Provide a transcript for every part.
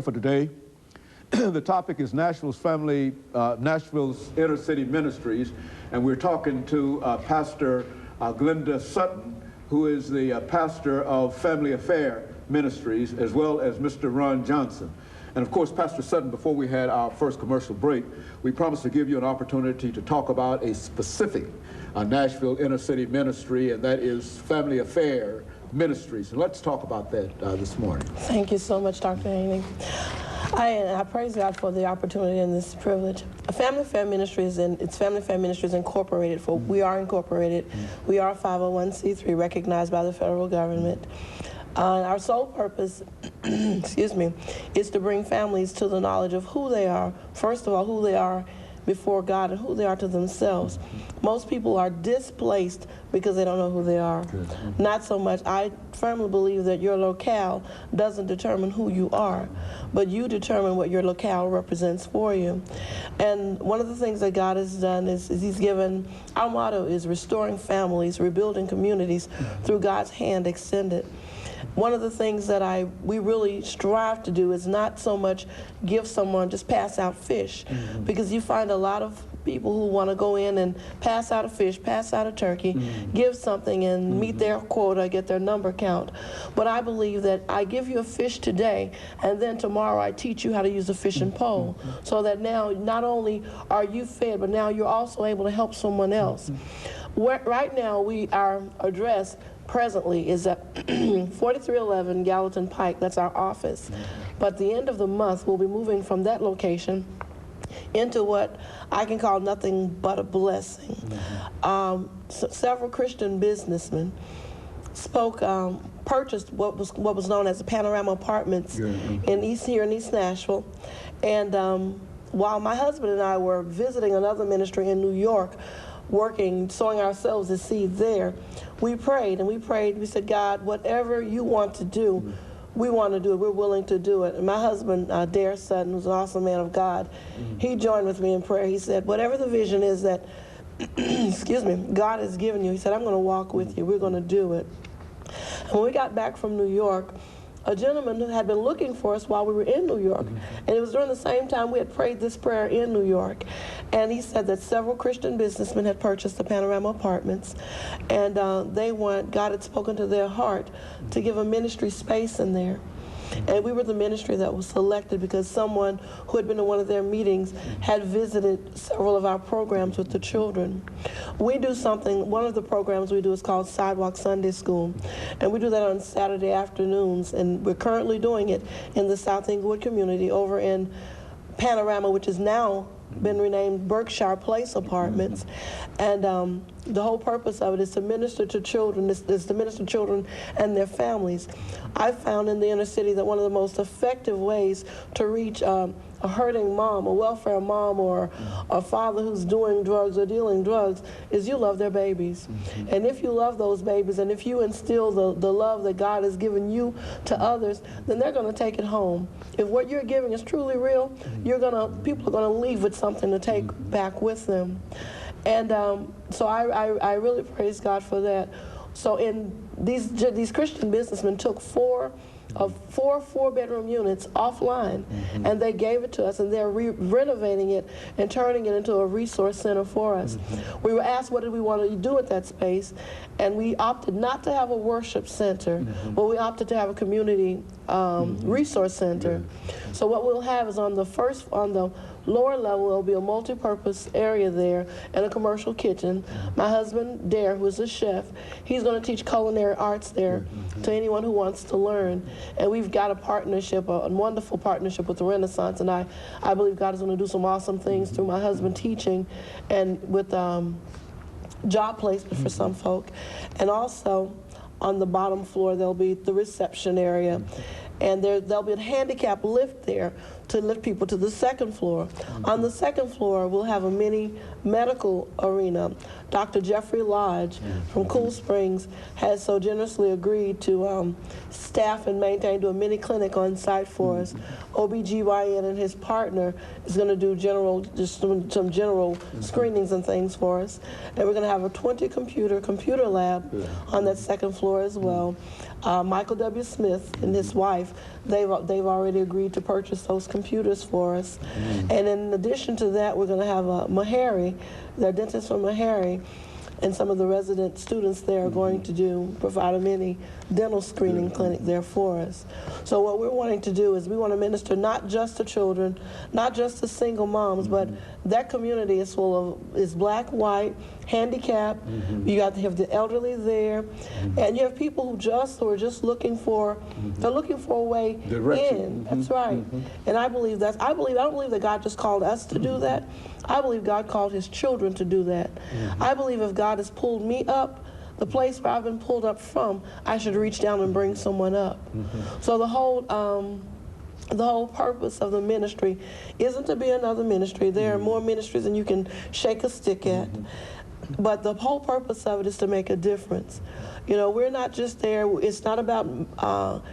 For today, the topic is Nashville's inner city ministries, and we're talking to Pastor Glenda Sutton, who is the pastor of Family Affair Ministries, as well as Mr. RJohnson. And of course, Pastor Sutton, before we had our first commercial break, we promised to give you an opportunity to talk about a specific Nashville inner city ministry, and that is Family Affair Ministries. And let's talk about that this morning. Thank you so much, Dr. Haney. I praise God for the opportunity and this privilege. Family Affair Ministries, and it's Family Affair Ministries Incorporated. We are incorporated. We are 501c3 recognized by the federal government. Our sole purpose, excuse me, is to bring families to the knowledge of who they are. First of all, who they are before God and who they are to themselves. Most people are displaced because they don't know who they are. Not so much. I firmly believe that your locale doesn't determine who you are, but you determine what your locale represents for you. And one of the things that God has done is He's given, our motto is restoring families, rebuilding communities through God's hand extended. One of the things that we really strive to do is not so much give someone, just pass out fish, because you find a lot of people who want to go in and pass out a fish, pass out a turkey, give something and meet their quota, get their number count. But I believe that I give you a fish today, and then tomorrow I teach you how to use a fishing pole, so that now not only are you fed, but now you're also able to help someone else. Right now, our address presently is at 4311 Gallatin Pike. That's our office. But the end of the month, we'll be moving from that location into what I can call nothing but a blessing. Several Christian businessmen purchased what was known as the Panorama Apartments here in East Nashville. And while my husband and I were visiting another ministry in New York, sowing ourselves a seed there, we prayed. We said, God, whatever you want to do, we want to do it. We're willing to do it. And my husband, GSutton, who's an awesome man of God, he joined with me in prayer. He said, whatever the vision is that, excuse me, God has given you, he said, I'm going to walk with you. We're going to do it. And when we got back from New York, a gentleman who had been looking for us while we were in New York, and it was during the same time we had prayed this prayer in New York, and he said that several Christian businessmen had purchased the Panorama Apartments, and God had spoken to their heart to give a ministry space in there. And we were the ministry that was selected because someone who had been to one of their meetings had visited several of our programs with the children. We do something, one of the programs we do is called Sidewalk Sunday School, and we do that on Saturday afternoons, and we're currently doing it in the South Inglewood community over in Panorama, which is now been renamed Berkshire Place Apartments. And the whole purpose of it is to minister to children, is to minister to children and their families. I found in the inner city that one of the most effective ways to reach a hurting mom, a welfare mom, or a father who's doing drugs or dealing drugs is you love their babies. And if you love those babies, and if you instill the love that God has given you to others, then they're going to take it home. If what you're giving is truly real, people are going to leave with something to take back with them. And so I really praise God for that. So in these Christian businessmen took four 4-bedroom units offline, and they gave it to us, and they're renovating it and turning it into a resource center for us. We were asked what did we want to do with that space, and we opted not to have a worship center, but we opted to have a community resource center. So what we'll have is on the lower level, there'll be a multi-purpose area there and a commercial kitchen. My husband, Dare, who is a chef, he's going to teach culinary arts there to anyone who wants to learn. And we've got a partnership, a wonderful partnership with the Renaissance, and I believe God is going to do some awesome things through my husband teaching and with job placement for some folk. And also on the bottom floor, there'll be the reception area. And there'll be a handicap lift there to lift people to the second floor. On the second floor, we'll have a mini medical arena Dr. Jeffrey Lodge from Cool Springs has so generously agreed to staff and maintain, do a mini clinic on site for us. OBGYN and his partner is going to do just some general screenings and things for us. And we're going to have a 20-computer lab on that second floor as well. Michael W. Smith and his wife, they've already agreed to purchase those computers for us. And in addition to that, we're going to have Meharry, the dentist from Meharry, and some of the resident students there are going to provide a mini dental screening clinic there for us. So what we're wanting to do is we want to minister not just to children, not just to single moms, but that community is is black, white, handicapped. You got to have the elderly there, and you have people who are just looking for, they're looking for a way in. That's right. And I don't believe that God just called us to do that. I believe God called his children to do that. I believe if God has pulled me up, the place where I've been pulled up from, I should reach down and bring someone up. So the whole purpose of the ministry isn't to be another ministry. There are more ministries than you can shake a stick at. But the whole purpose of it is to make a difference. You know, we're not just there, it's not about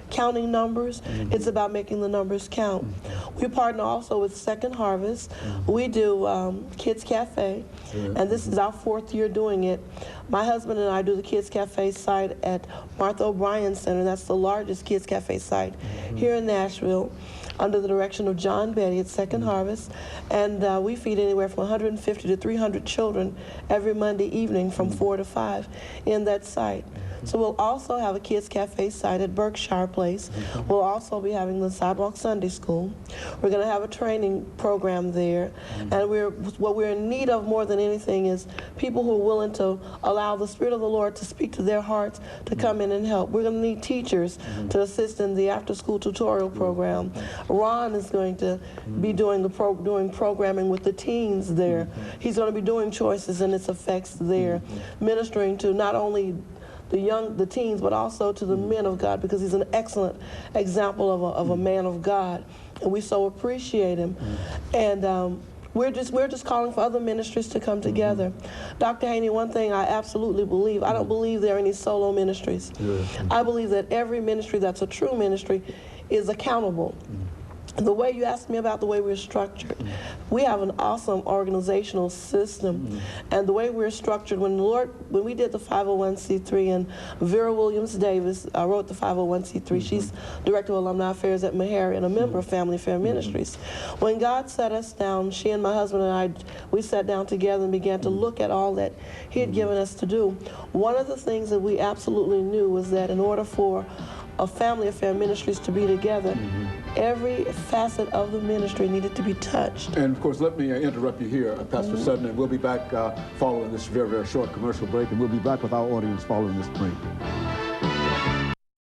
counting numbers, it's about making the numbers count. We partner also with Second Harvest. We do Kids Cafe, and this is our 4th year doing it. My husband and I do the Kids Cafe site at Martha O'Brien Center. That's the largest Kids Cafe site here in Nashville, under the direction of John Betty at Second Harvest. And we feed anywhere from 150 to 300 children every Monday evening from 4 to 5 in that site. So we'll also have a Kids Cafe site at Berkshire Place. We'll also be having the Sidewalk Sunday School. We're going to have a training program there. And what we're in need of more than anything is people who are willing to allow the Spirit of the Lord to speak to their hearts to come in and help. We're going to need teachers to assist in the after-school tutorial program. Ron is going to be doing programming with the teens there. He's going to be doing choices and its effects there, ministering to not only the teens, but also to the men of God, because he's an excellent example of a man of God, and we so appreciate him. And we're just calling for other ministries to come together. Dr. Haney, one thing I absolutely believe, I don't believe there are any solo ministries. I believe that every ministry that's a true ministry is accountable. The way you asked me about the way we're structured, we have an awesome organizational system, and the way we're structured, when we did the 501c3, and Vera Williams Davis wrote the 501c3, she's Director of Alumni Affairs at Meharry and a member of Family Affair Ministries. When God set us down, she and my husband and I, we sat down together and began to look at all that he had given us to do. One of the things that we absolutely knew was that in order for a Family Affair Ministries to be together, every facet of the ministry needed to be touched. And of course, let me interrupt you here, Pastor Sutton, and we'll be back following this very, very short commercial break, and we'll be back with our audience following this break.